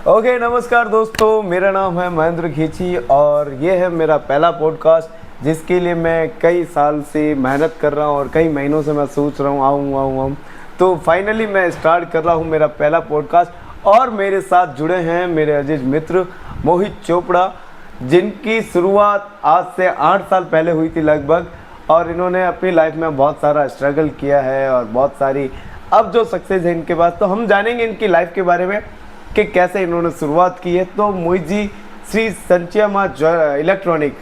Okay नमस्कार दोस्तों, मेरा नाम है महेंद्र खींची और ये है मेरा पहला पॉडकास्ट जिसके लिए मैं कई साल से मेहनत कर रहा हूँ और कई महीनों से मैं सोच रहा हूँ आऊँ। तो फाइनली मैं स्टार्ट कर रहा हूँ मेरा पहला पॉडकास्ट और मेरे साथ जुड़े हैं मेरे अजीज मित्र मोहित चोपड़ा, जिनकी शुरुआत आज से 8 साल पहले हुई थी लगभग, और इन्होंने अपनी लाइफ में बहुत सारा स्ट्रगल किया है और बहुत सारी अब जो सक्सेस है इनके पास। तो हम जानेंगे इनकी लाइफ के बारे में कि कैसे इन्होंने शुरुआत की है। तो मोहित जी, श्री संचिया इलेक्ट्रॉनिक,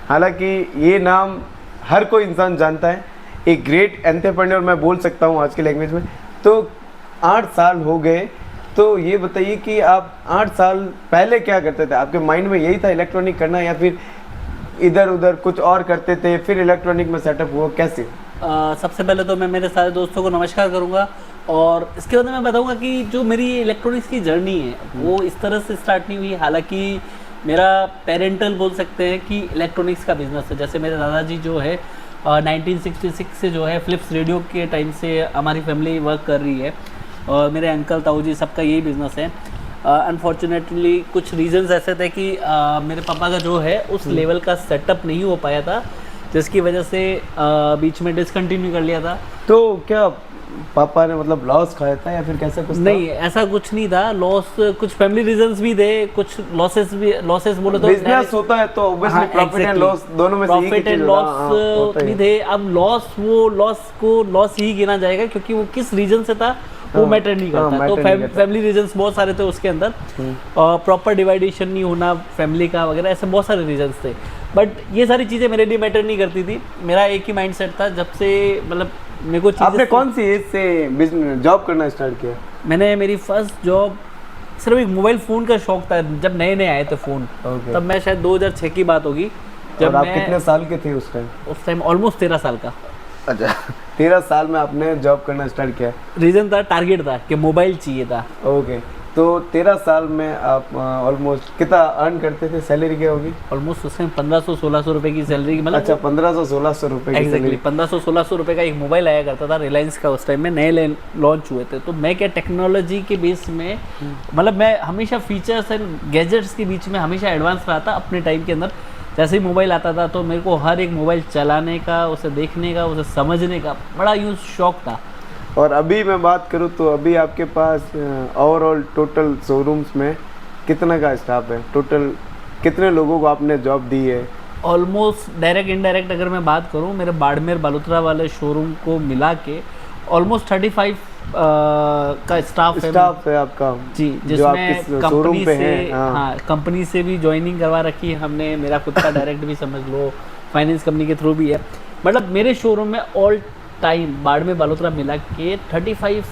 हालांकि ये नाम हर कोई इंसान जानता है, एक ग्रेट एंटरप्रेन्योर मैं बोल सकता हूँ आज की लैंग्वेज में। तो 8 साल हो गए, तो ये बताइए कि आप 8 साल पहले क्या करते थे? आपके माइंड में यही था इलेक्ट्रॉनिक करना या फिर इधर उधर कुछ और करते थे, फिर इलेक्ट्रॉनिक में सेटअप हुआ, कैसे? सबसे पहले तो मैं मेरे सारे दोस्तों को नमस्कार करूंगा और इसके बाद मैं बताऊंगा कि जो मेरी इलेक्ट्रॉनिक्स की जर्नी है वो इस तरह से स्टार्ट नहीं हुई। हालांकि मेरा पेरेंटल बोल सकते हैं कि इलेक्ट्रॉनिक्स का बिजनेस है। जैसे मेरे दादाजी जो है 1966 से जो है फिलिप्स रेडियो के टाइम से हमारी फैमिली वर्क कर रही है और मेरे अंकल ताऊ जी सबका यही बिज़नेस है। अनफॉर्चुनेटली कुछ रीजंस ऐसे थे कि मेरे पापा का जो है उस लेवल का सेटअप नहीं हो पाया था, जिसकी वजह से बीच में डिसकंटिन्यू कर लिया था। तो क्या पापा ने मतलब लॉस खाया था या फिर कैसा कुछ नहीं था? ऐसा कुछ नहीं था। लॉस कुछ फैमिली रीजंस भी थे, कुछ लॉसेस बोले तो बिजनेस होता है तो ऑब्वियसली प्रॉफिट एंड लॉस दोनों में से प्रॉफिट एंड लॉस भी थे। अब लॉस को लॉस ही गिना जाएगा क्योंकि वो किस रीजन से था वो मैटर नहीं करता। तो फैमिली रीजंस बहुत सारे थे उसके अंदर, प्रॉपर डिवाइडेशन नहीं होना फैमिली का वगैरह, ऐसे बहुत सारे रीजंस थे। बट ये सारी चीज़ें मेरे लिए मैटर नहीं करती थी। मेरा एक ही माइंडसेट था जब से मतलब मेरे को आपने कौन सी एज से बिजनेस जॉब करना स्टार्ट किया? मैंने मेरी फर्स्ट जॉब सिर्फ एक मोबाइल फ़ोन का शौक था, जब नए नए आए थे फ़ोन। तब मैं शायद 2006 की बात होगी। जब आप कितने साल के थे उस टाइम? उस टाइम ऑलमोस्ट 13 साल का। अच्छा 13 साल में आपने जॉब करना स्टार्ट किया? रीज़न था, टारगेट था कि मोबाइल चाहिए था। ओके, तो 13 साल में आप ऑलमोस्ट कितना अर्न करते थे? सैलरी क्या होगी? ऑलमोस्ट उस टाइम 1500-1600 रुपए की सैलरी, मतलब अच्छा 1500-1600 रुपए की एग्जैक्टली 1500-1600 रुपए का एक मोबाइल आया करता था रिलायंस का। उस टाइम में नए लॉन्च हुए थे। तो मैं क्या टेक्नोलॉजी के बेस में मतलब मैं हमेशा फीचर्स एंड गैजेट्स के बीच में हमेशा एडवांस रहा था अपने टाइम के अंदर। जैसे ही मोबाइल आता था तो मेरे को हर एक मोबाइल चलाने का, उसे देखने का, उसे समझने का बड़ा यूज शौक था। और अभी मैं बात करूँ तो अभी आपके पास ओवरऑल टोटल शोरूम्स में कितना का स्टाफ है? टोटल कितने लोगों को आपने जॉब दी है? ऑलमोस्ट डायरेक्ट इनडायरेक्ट अगर मैं बात करूँ, मेरे बाड़मेर बालोतरा वाले शोरूम को मिला के ऑलमोस्ट 35 का स्टाफ है आपका जी, जिसमें कंपनी से कंपनी से भी ज्वाइनिंग करवा रखी है हमने। मेरा खुद का डायरेक्ट भी समझ लो, फाइनेंस कंपनी के थ्रू भी है। मतलब मेरे शोरूम में ऑल टाइम बाड़मेर बालोतरा मिला के 35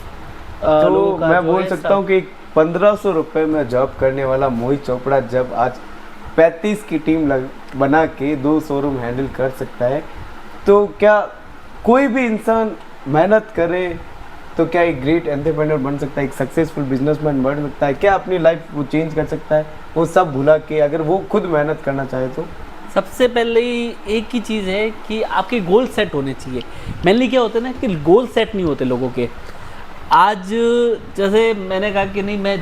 तो मैं बोल सकता हूँ कि 1500 रुपये में जॉब करने वाला मोहित चोपड़ा जब आज 35 की टीम बना के 2 शोरूम हैंडल कर सकता है, तो क्या कोई भी इंसान मेहनत करे तो क्या एक ग्रेट एंटरप्रेन्योर बन सकता है, एक सक्सेसफुल बिजनेसमैन बन सकता है? क्या अपनी लाइफ वो चेंज कर सकता है वो सब भुला के, अगर वो खुद मेहनत करना चाहे तो? सबसे पहले एक ही चीज़ है कि आपके गोल सेट होने चाहिए। मेनली क्या होता है ना कि गोल सेट नहीं होते लोगों के। आज जैसे मैंने कहा कि नहीं मैं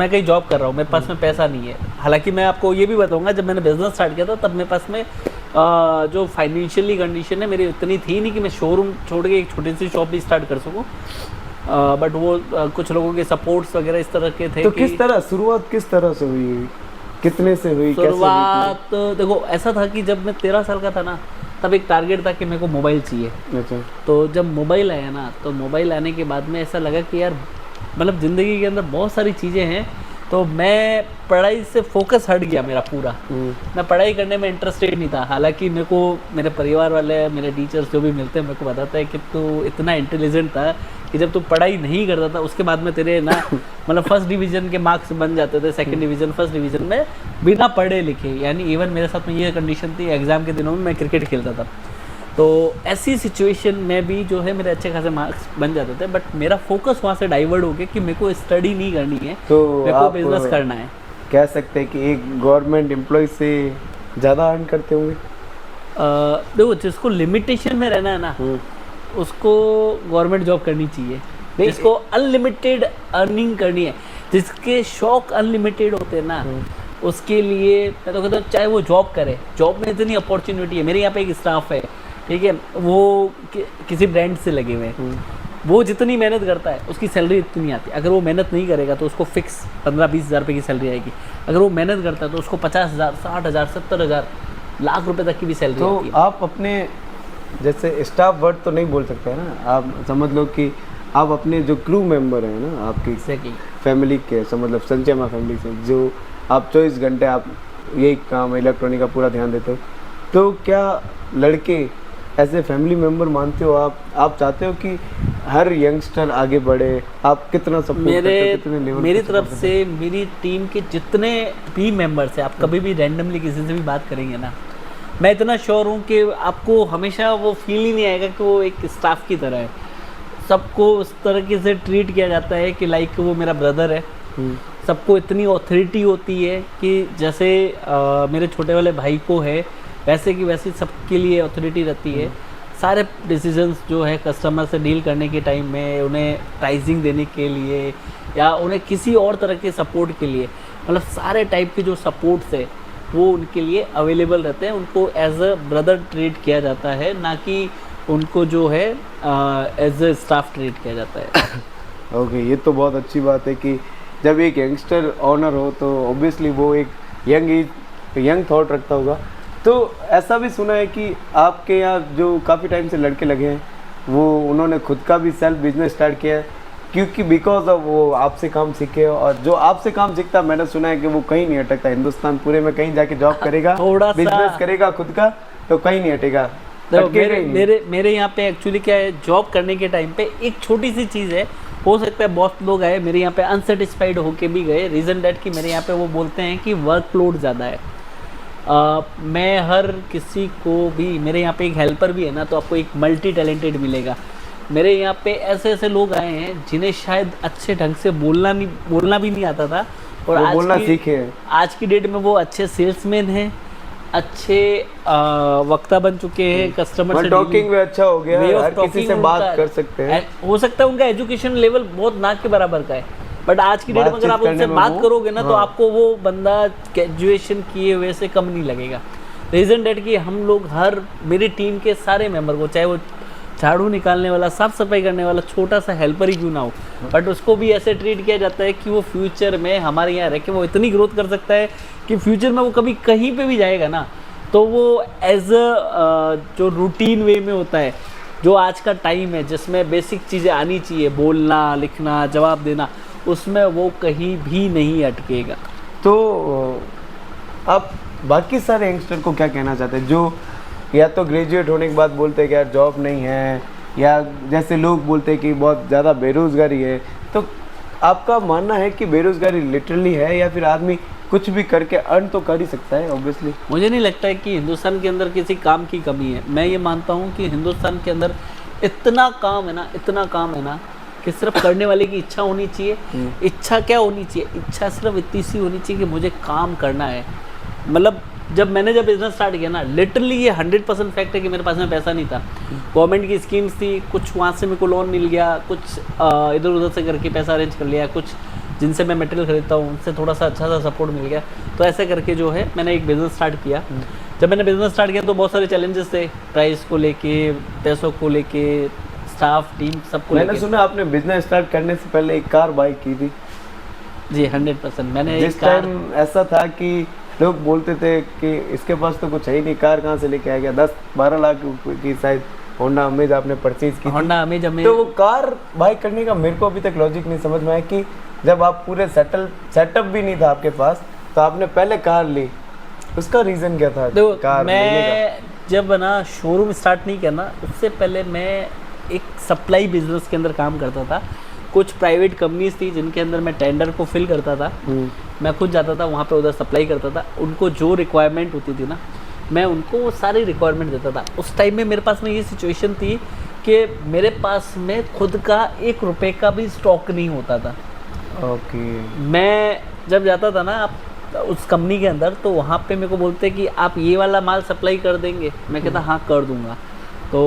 कहीं जॉब कर रहा हूँ, मेरे पास में पैसा नहीं है। हालांकि मैं आपको ये भी बताऊंगा, जब मैंने बिज़नेस स्टार्ट किया था तब मेरे पास में जो फाइनेंशियली कंडीशन है मेरी इतनी थी नहीं कि मैं शोरूम छोड़ के एक छोटी सी शॉप भी स्टार्ट कर सकूँ। बट वो कुछ लोगों के सपोर्ट्स वगैरह इस तरह के थे। तो किस तरह शुरुआत किस तरह से हुई, कितने से हुई? शुरुआत देखो ऐसा था कि जब मैं 13 साल का था ना, तब एक टारगेट था कि मेरे को मोबाइल चाहिए। अच्छा। तो जब मोबाइल आया ना, तो मोबाइल आने के बाद में ऐसा लगा कि यार मतलब ज़िंदगी के अंदर बहुत सारी चीज़ें हैं। तो मैं पढ़ाई से फोकस हट गया मेरा पूरा। मैं पढ़ाई करने में इंटरेस्टेड नहीं था। हालांकि मेरे को मेरे परिवार वाले, मेरे टीचर्स जो भी मिलते हैं मेरे को बताते हैं कि तू इतना इंटेलिजेंट था कि जब तू पढ़ाई नहीं करता था उसके बाद में तेरे ना मतलब फर्स्ट डिवीज़न के मार्क्स बन जाते थे, सेकंड डिवीज़न, फर्स्ट डिवीज़न में बिना पढ़े लिखे। यानी इवन मेरे साथ में ये कंडीशन थी, एग्ज़ाम के दिनों में मैं क्रिकेट खेलता था। तो ऐसी सिचुएशन में भी जो है मेरे अच्छे खासे मार्क्स बन जाते थे। बट मेरा फोकस वहाँ से डाइवर्ट हो गया कि मेरे को स्टडी नहीं करनी है, तो मेरे को बिजनेस करना है। कह सकते हैं कि एक गवर्नमेंट एम्प्लॉय से ज़्यादा अर्न करते होंगे? देखो जिसको लिमिटेशन में रहना है ना उसको गवर्नमेंट जॉब करनी चाहिए। जिसको अनलिमिटेड अर्निंग करनी है, जिसके शौक अनलिमिटेड होते हैं ना, उसके लिए मैं तो कहता हूँ चाहे वो जॉब करे, जॉब में इतनी अपॉर्चुनिटी है। मेरे यहाँ पे एक स्टाफ है, ठीक है, वो किसी ब्रांड से लगे हुए हैं, वो जितनी मेहनत करता है उसकी सैलरी इतनी आती है। अगर वो मेहनत नहीं करेगा तो उसको फिक्स 15-20 हज़ार रुपये की सैलरी आएगी। अगर वो मेहनत करता है तो उसको 50,000, 60,000, 70,000, लाख रुपए तक की भी सैलरी तो आती है। आप अपने जैसे स्टाफ वर्ड तो नहीं बोल सकते हैं ना, आप समझ लो कि आप अपने जो क्रू मेंबर हैं ना आपकी Exactly. फैमिली के, मतलब संचयमा फैमिली से, जो आप 24 घंटे आप यही काम इलेक्ट्रॉनिक का पूरा ध्यान देते हो, तो क्या लड़के ऐसे फैमिली मेंबर मानते हो आप चाहते हो कि हर यंगस्टर आगे बढ़े? आप कितना सपोर्ट करते हो, कितने लेवल मेरी तरफ से मेरी टीम के जितने भी मेंबर्स हैं, आप कभी भी रैंडमली किसी से भी बात करेंगे ना, मैं इतना श्योर हूँ कि आपको हमेशा वो फील ही नहीं आएगा कि वो एक स्टाफ की तरह है। सबको उस तरीके से ट्रीट किया जाता है कि लाइक वो मेरा ब्रदर है। सबको इतनी ऑथोरिटी होती है कि जैसे मेरे छोटे वाले भाई को है, वैसे की वैसी सबके लिए ऑथोरिटी रहती है। सारे डिसीजंस जो है कस्टमर से डील करने के टाइम में, उन्हें प्राइसिंग देने के लिए या उन्हें किसी और तरह के सपोर्ट के लिए, मतलब सारे टाइप के जो सपोर्ट्स है वो उनके लिए अवेलेबल रहते हैं। उनको एज अ ब्रदर ट्रीट किया जाता है, ना कि उनको जो है एज अ स्टाफ ट्रीट किया जाता है। ओके, ये तो बहुत अच्छी बात है कि जब एक यंगस्टर ऑनर हो तो ऑब्वियसली वो एक यंग थॉट रखता होगा। तो ऐसा भी सुना है कि आपके यहाँ जो काफ़ी टाइम से लड़के लगे हैं, वो उन्होंने खुद का भी सेल्फ बिजनेस स्टार्ट किया है, क्योंकि बिकॉज ऑफ वो आपसे काम सीखे। और जो आपसे काम सीखता है, मैंने सुना है कि वो कहीं नहीं अटकता, हिंदुस्तान पूरे में कहीं जाके जॉब करेगा, थोड़ा बिजनेस करेगा खुद का, तो कहीं नहीं हटेगा। तो मेरे यहाँ पे एक्चुअली क्या है, जॉब करने के टाइम पे एक छोटी सी चीज़ है, हो सकता है बहुत लोग आए मेरे यहाँ पे अनसेटिस्फाइड होके भी गए, रीज़न डेट कि मेरे यहाँ पे वो बोलते हैं कि वर्कलोड ज़्यादा है। मैं हर किसी को भी, मेरे यहाँ पे एक हेल्पर भी है ना, तो आपको एक मल्टी टैलेंटेड मिलेगा। मेरे यहाँ पे ऐसे ऐसे लोग आए हैं जिन्हें शायद अच्छे ढंग से बोलना भी नहीं आता था, और बोलना सीखे हैं। आज की डेट में वो अच्छे सेल्समैन हैं, अच्छे वक्ता बन चुके हैं, कस्टमर से टॉकिंग में अच्छा हो गया, हर किसी से बात कर सकते हैं। हो सकता है उनका एजुकेशन लेवल बहुत नाक के बराबर का है, बट आज की डेट में अगर आप उनसे बात करोगे ना, तो आपको वो बंदा ग्रेजुएशन किए हुए से कम नहीं लगेगा। रीज़न डेट कि हम लोग मेरी टीम के सारे मेंबर को, चाहे वो झाड़ू निकालने वाला, साफ सफाई करने वाला छोटा सा हेल्पर ही क्यों ना हो, बट उसको भी ऐसे ट्रीट किया जाता है कि वो फ्यूचर में हमारे यहाँ रह के वो इतनी ग्रोथ कर सकता है कि फ्यूचर में वो कभी कहीं पे भी जाएगा ना, तो वो एज अ जो रूटीन वे में होता है, जो आज का टाइम है जिसमें बेसिक चीज़ें आनी चाहिए, बोलना, लिखना, जवाब देना, उसमें वो कहीं भी नहीं अटकेगा। तो आप बाकी सारे यंगस्टर को क्या कहना चाहते हैं जो या तो ग्रेजुएट होने के बाद बोलते हैं कि यार जॉब नहीं है, या जैसे लोग बोलते हैं कि बहुत ज़्यादा बेरोज़गारी है? तो आपका मानना है कि बेरोज़गारी लिटरली है, या फिर आदमी कुछ भी करके अर्न तो कर ही सकता है? ऑब्वियसली मुझे नहीं लगता है कि हिंदुस्तान के अंदर किसी काम की कमी है। मैं ये मानता हूँ कि हिंदुस्तान के अंदर इतना काम है ना कि सिर्फ करने वाले की इच्छा होनी चाहिए। इच्छा क्या होनी चाहिए? इच्छा सिर्फ इतनी सी होनी चाहिए कि मुझे काम करना है। मतलब जब बिज़नेस स्टार्ट किया ना, लिटरली ये 100% फैक्ट है कि मेरे पास में पैसा नहीं था। गवर्नमेंट की स्कीम्स थी, कुछ वहाँ से मेरे को लोन मिल गया, कुछ इधर उधर से करके पैसा अरेंज कर लिया, कुछ जिनसे मैं मटेरियल खरीदता हूँ उनसे थोड़ा सा अच्छा सा सपोर्ट मिल गया। तो ऐसे करके जो है मैंने एक बिज़नेस स्टार्ट किया। जब मैंने बिज़नेस स्टार्ट किया तो बहुत सारे चैलेंजेस थे, प्राइस को लेके, पैसों को लेके, स्टाफ टीम सबको। मैंने सुना आपने बिजनेस स्टार्ट करने से पहले एक कार बाई की थी। जी 100%। मैंने जिस टाइम ऐसा था कि लोग बोलते थे कि इसके पास तो कुछ है ही नहीं, कार कहाँ से लेके आ गया, 10-12 लाख की शायद होंडा अमेज आपने परचेज की। होंडा अमेज तो वो कार बाई करने का मेरे को अभी तक लॉजिक नहीं समझ में आया कि जब आप पूरे सेटअप भी नहीं था आपके पास, तो आपने पहले कार ली, उसका रीज़न क्या था? देखो, कार मैं जब ना शोरूम स्टार्ट नहीं किया ना, उससे पहले मैं एक सप्लाई बिजनेस के अंदर काम करता था। कुछ प्राइवेट कंपनीज थी जिनके अंदर मैं टेंडर को फिल करता था। मैं खुद जाता था वहाँ पे, उधर सप्लाई करता था। उनको जो रिक्वायरमेंट होती थी ना, मैं उनको वो सारी रिक्वायरमेंट देता था। उस टाइम में मेरे पास में ये सिचुएशन थी कि मेरे पास में खुद का 1 रुपये का भी स्टॉक नहीं होता था। ओके। मैं जब जाता था ना उस कंपनी के अंदर, तो वहाँ पे मेरे को बोलते कि आप ये वाला माल सप्लाई कर देंगे। मैं कहता हाँ कर दूंगा। तो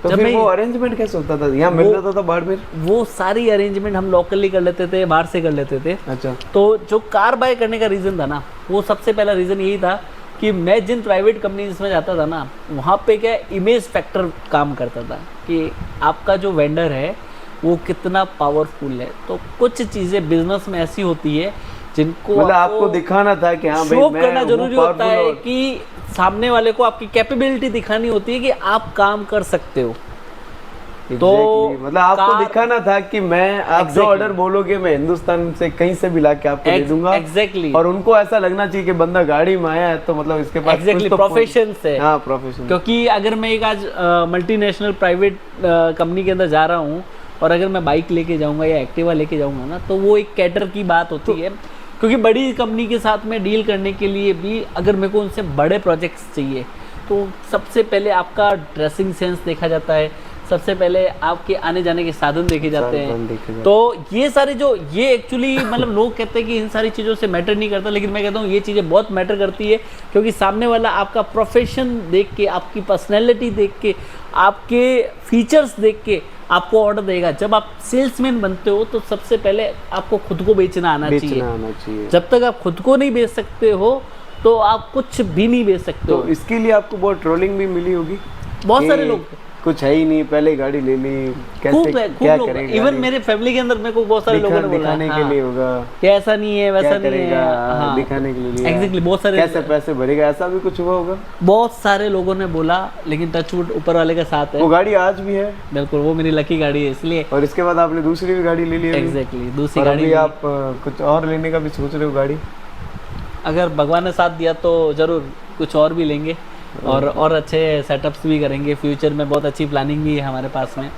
जब फिर मैं वो अरेंजमेंट कैसे होता था? यहाँ मिल जाता था बाड़मेर? वो सारी अरेंजमेंट हम लोकली कर लेते थे, बाहर से कर लेते थे। अच्छा। तो जो कार बाय करने का रीज़न था ना, वो सबसे पहला रीज़न यही था कि मैं जिन प्राइवेट कंपनीज में जाता था ना, वहाँ पे क्या इमेज फैक्टर काम करता था कि आपका जो वेंडर है वो कितना पावरफुल है। तो कुछ चीज़ें बिजनेस में ऐसी होती है जिनको मतलब आपको दिखाना था कि हाँ भाई शो मैं करना हूँ जरूरी होता powerful है और- कि सामने वाले को आपकी कैपेबिलिटी दिखानी होती है कि आप काम कर सकते हो। तो Exactly. मतलब आपको कार- दिखाना था कि मैं आप जो Exactly. ऑर्डर बोलोगे मैं हिंदुस्तान से कहीं से भी लाके आपको दे दूंगा। Exactly. और उनको ऐसा लगना चाहिए कि बंदा गाड़ी में आया है तो मतलब इसके पास एग्जैक्टली कुछ तो प्रोफेशन से। हाँ प्रोफेशन। क्योंकि अगर मैं एक आज मल्टीनेशनल प्राइवेट कंपनी के अंदर जा रहा हूँ और अगर मैं बाइक लेके जाऊंगा या एक्टिवा लेके जाऊंगा ना, तो वो एक कैटर की बात होती है। क्योंकि बड़ी कंपनी के साथ में डील करने के लिए भी अगर मेरे को उनसे बड़े प्रोजेक्ट्स चाहिए, तो सबसे पहले आपका ड्रेसिंग सेंस देखा जाता है, सबसे पहले आपके आने जाने के साधन देखे जाते साधन देखे हैं। जाते तो ये सारे जो ये एक्चुअली मतलब लोग कहते हैं कि इन सारी चीज़ों से मैटर नहीं करता, लेकिन मैं कहता हूँ ये चीज़ें बहुत मैटर करती है। क्योंकि सामने वाला आपका प्रोफेशन देख के, आपकी पर्सनैलिटी देख के, आपके फीचर्स देख के आपको ऑर्डर देगा। जब आप सेल्समैन बनते हो तो सबसे पहले आपको खुद को बेचना आना चाहिए। आना चाहिए। जब तक आप खुद को नहीं बेच सकते हो तो आप कुछ भी नहीं बेच सकते तो हो। इसके लिए आपको बहुत ट्रोलिंग भी मिली होगी। बहुत कि सारे लोग कुछ है ही नहीं, पहले ही गाड़ी ले ली, कैसे खूब है, क्या खूब लोग। करेगा? इवन मेरे फैमिली के अंदर मेरे को बहुत सारे लोगों ने बोला दिखाने हाँ, के लिए होगा, कि ऐसा नहीं है वैसा क्या नहीं है। करेगा, हाँ, दिखाने के लिए एग्जैक्टली बहुत सारे कैसे पैसे भरेगा, ऐसा भी कुछ हुआ होगा? बहुत सारे लोगों ने बोला, लेकिन टचवुड ऊपर वाले के साथ है। वो गाड़ी आज भी है बिल्कुल, वो मेरी लकी गाड़ी है इसलिए। और इसके बाद आपने दूसरी भी गाड़ी ले ली अभी? एग्जैक्टली दूसरी और गाड़ी अभी ली। आप कुछ और लेने का भी सोच रहे हो गाड़ी? अगर भगवान ने साथ दिया तो जरूर कुछ और भी लेंगे और अच्छे सेटअप्स भी करेंगे। फ्यूचर में बहुत अच्छी प्लानिंग भी है हमारे पास में।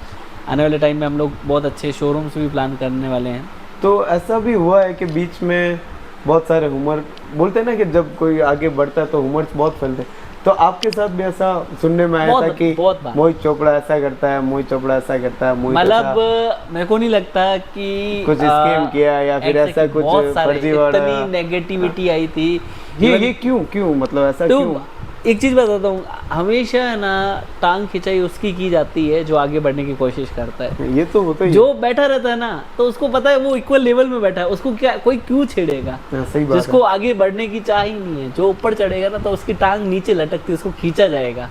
आने वाले टाइम में हम लोग बहुत अच्छे शोरूम्स भी प्लान करने वाले हैं। तो ऐसा भी हुआ है कि बीच में बहुत सारे ह्यूमर बोलते हैं ना कि जब कोई आगे बढ़ता है तो ह्यूमर्स बहुत फैलते हैं, तो आपके साथ भी ऐसा सुनने में आया था कि बहुत बार। मोहित चोपड़ा ऐसा करता है, मोहित चोपड़ा ऐसा करता है, मोहित मतलब मेरे को नहीं लगता कि कुछ स्कैम किया या फिर ऐसा exactly, कुछ बहुत सारे फर्जीवाड़ा? इतनी नेगेटिविटी आई थी। ये क्यों मतलब ऐसा तो क्यों? एक चीज बताता हूँ, हमेशा है ना टांग खिंचाई उसकी की जाती है जो आगे बढ़ने की कोशिश करता है। ये तो होता ही जो बैठा रहता है ना, तो उसको पता है वो इक्वल लेवल में बैठा है, उसको क्या कोई क्यों छेड़ेगा? है। सही बात जिसको आगे बढ़ने की चाह ही नहीं है, जो ऊपर चढ़ेगा ना तो उसकी टांग नीचे लटकती है, उसको खींचा जाएगा।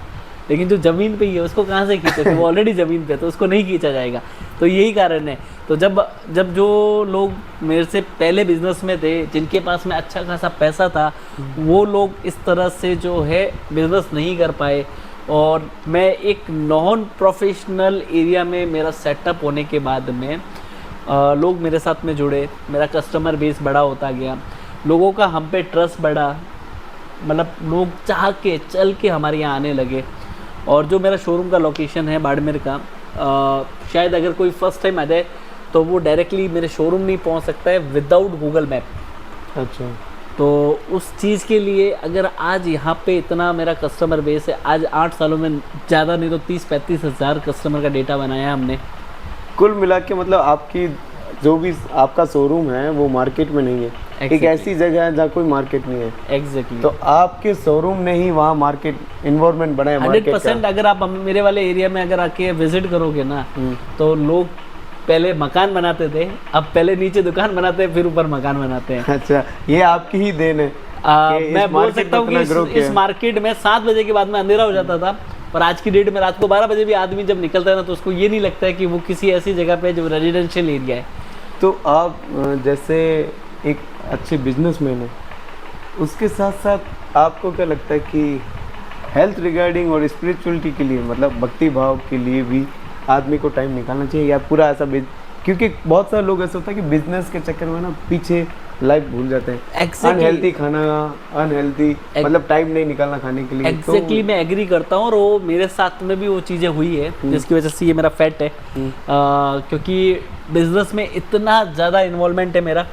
लेकिन जो जमीन पे ही है उसको कहाँ से खींचे? वो ऑलरेडी जमीन पे है, तो उसको नहीं खींचा जाएगा। तो यही कारण है। तो जब जो लोग मेरे से पहले बिजनेस में थे, जिनके पास में अच्छा खासा पैसा था, वो लोग इस तरह से जो है बिजनेस नहीं कर पाए। और मैं एक नॉन प्रोफेशनल एरिया में मेरा सेटअप होने के बाद में लोग मेरे साथ में जुड़े, मेरा कस्टमर बेस बड़ा होता गया, लोगों का हम पे ट्रस्ट बढ़ा, मतलब लोग चाह के चल के हमारे यहाँ आने लगे। और जो मेरा शोरूम का लोकेशन है बाड़मेर का, शायद अगर कोई फर्स्ट टाइम आ जाए तो वो डायरेक्टली मेरे शोरूम नहीं पहुँच सकता है विदाउट गूगल मैप। अच्छा। तो उस चीज़ के लिए अगर आज यहाँ पे इतना मेरा कस्टमर बेस है, आज 8 सालों में ज़्यादा नहीं तो 30-35 हज़ार कस्टमर का डेटा बनाया हमने। कुल मिला के मतलब आपकी जो भी आपका शोरूम है वो मार्केट में नहीं है। एक Exactly. ऐसी जगह है जहाँ कोई मार्केट नहीं है। एग्जैक्टली तो आपके शोरूम ने ही वहाँ मार्केट इन्वायरमेंट बनाया मार्केट 100%। अगर आप मेरे वाले एरिया में अगर आके विजिट करोगे ना, तो लोग पहले मकान बनाते थे, अब पहले नीचे दुकान बनाते हैं, फिर ऊपर मकान बनाते हैं। अच्छा, ये आपकी ही देन है कि इस मैं बोल मार्केट सकता हूँ में कि इतना grow इस किया। मार्केट में 7 बजे के बाद में अंधेरा हो जाता था, और आज की डेट में रात को 12 बजे भी आदमी जब निकलता है ना, तो उसको ये नहीं लगता है कि वो किसी ऐसी जगह पे जो रेजिडेंशियल एरिया है। तो आप जैसे एक अच्छे बिजनेसमैन हैं, उसके साथ साथ आपको क्या लगता है कि हेल्थ रिगार्डिंग और स्पिरिचुअलिटी के लिए, मतलब भक्ति भाव के लिए भी आदमी को टाइम निकालना चाहिए, या पूरा ऐसा क्योंकि बहुत सारे लोग ऐसा होता है कि बिजनेस के चक्कर में ना पीछे लाइफ भूल जाते हैं। Exactly. अनहेल्थी खाना, अनहेल्थी मतलब टाइम नहीं निकालना खाने के लिए। एग्जैक्टली मैं एग्री करता हूँ, और वो मेरे साथ में भी वो चीज़ें हुई है जिसकी वजह से ये मेरा फैट है। क्योंकि बिजनेस में इतना ज़्यादा इन्वॉल्वमेंट है मेरा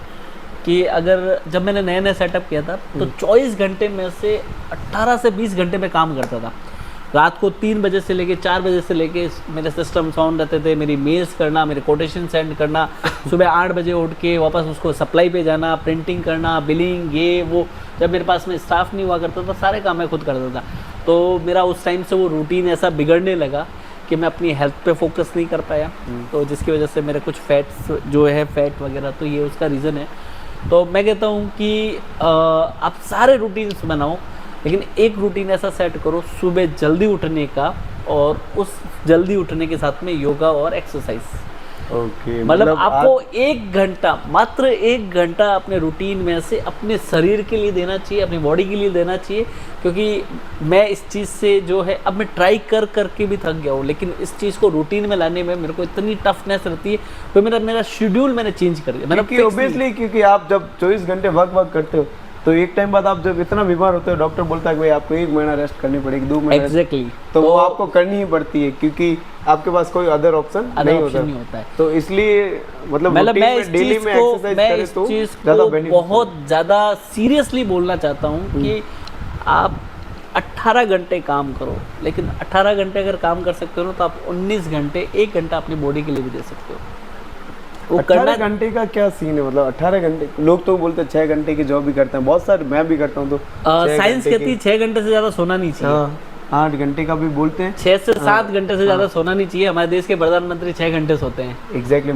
कि अगर जब मैंने नया नया सेटअप किया था तो 24 घंटे में से 18 से 20 घंटे में काम करता था। रात को 3 बजे से लेके 4 बजे से लेके मेरे सिस्टम ऑन रहते थे, मेरी मेल्स करना, मेरे कोटेशन सेंड करना, सुबह 8 बजे उठ के वापस उसको सप्लाई पे जाना, प्रिंटिंग करना, बिलिंग, ये वो। जब मेरे पास में स्टाफ नहीं हुआ करता था, सारे काम मैं खुद करता था। तो मेरा उस टाइम से वो रूटीन ऐसा बिगड़ने लगा कि मैं अपनी हेल्थ पे फोकस नहीं कर पाया, तो जिसकी वजह से मेरे कुछ फैट्स जो है फैट वगैरह, तो ये उसका रीज़न है। तो मैं कहता हूँ कि आप सारे रूटीन्स बनाओ, लेकिन एक रूटीन ऐसा सेट करो सुबह जल्दी उठने का, और उस जल्दी उठने के साथ में योगा और एक्सरसाइज। ओके, मतलब आपको 1 घंटा, मात्र 1 घंटा अपने रूटीन में से अपने शरीर के लिए देना चाहिए, अपनी बॉडी के लिए देना चाहिए। क्योंकि मैं इस चीज़ से जो है अब मैं ट्राई कर करके भी थक गया हूँ, लेकिन इस चीज़ को रूटीन में लाने में मेरे को इतनी टफनेस रहती है, तो मेरा शेड्यूल मैंने चेंज कर दिया। क्योंकि ऑब्वियसली क्योंकि आप जब 24 घंटे वर्क करते हो, तो एक टाइम बाद आप जब इतना बीमार होते हो, डॉक्टर बोलता है कि भाई आपको 1 महीना रेस्ट करनी पड़ेगी, 2 महीना। एग्जैक्टली, तो वो आपको करनी ही पड़ती है, क्योंकि आपके पास कोई अदर ऑप्शन नहीं होता है। तो इसलिए मतलब मैं इस डेली में एक्सरसाइज करें तो ज़्यादा बेनिफिट, बहुत ज़्यादा सीरियसली बोलना चाहता हूँ कि आप 18 घंटे काम करो, लेकिन 18 घंटे अगर काम कर सकते हो ना, तो आप 19 घंटे, 1 घंटा अपनी बॉडी के लिए भी दे सकते हो। वो 18 घंटे का क्या सीन है? मतलब 18 घंटे, लोग तो बोलते हैं 6 घंटे की जॉब भी करते हैं, बहुत सारे, मैं भी करता हूँ। तो साइंस कहती है 6 घंटे से ज़्यादा सोना नहीं चाहिए। 8 घंटे का भी बोलते हैं, 6 से 7 घंटे से ज़्यादा सोना नहीं चाहिए। हमारे देश के प्रधानमंत्री 6 घंटे सोते हैं। एग्जैक्टली,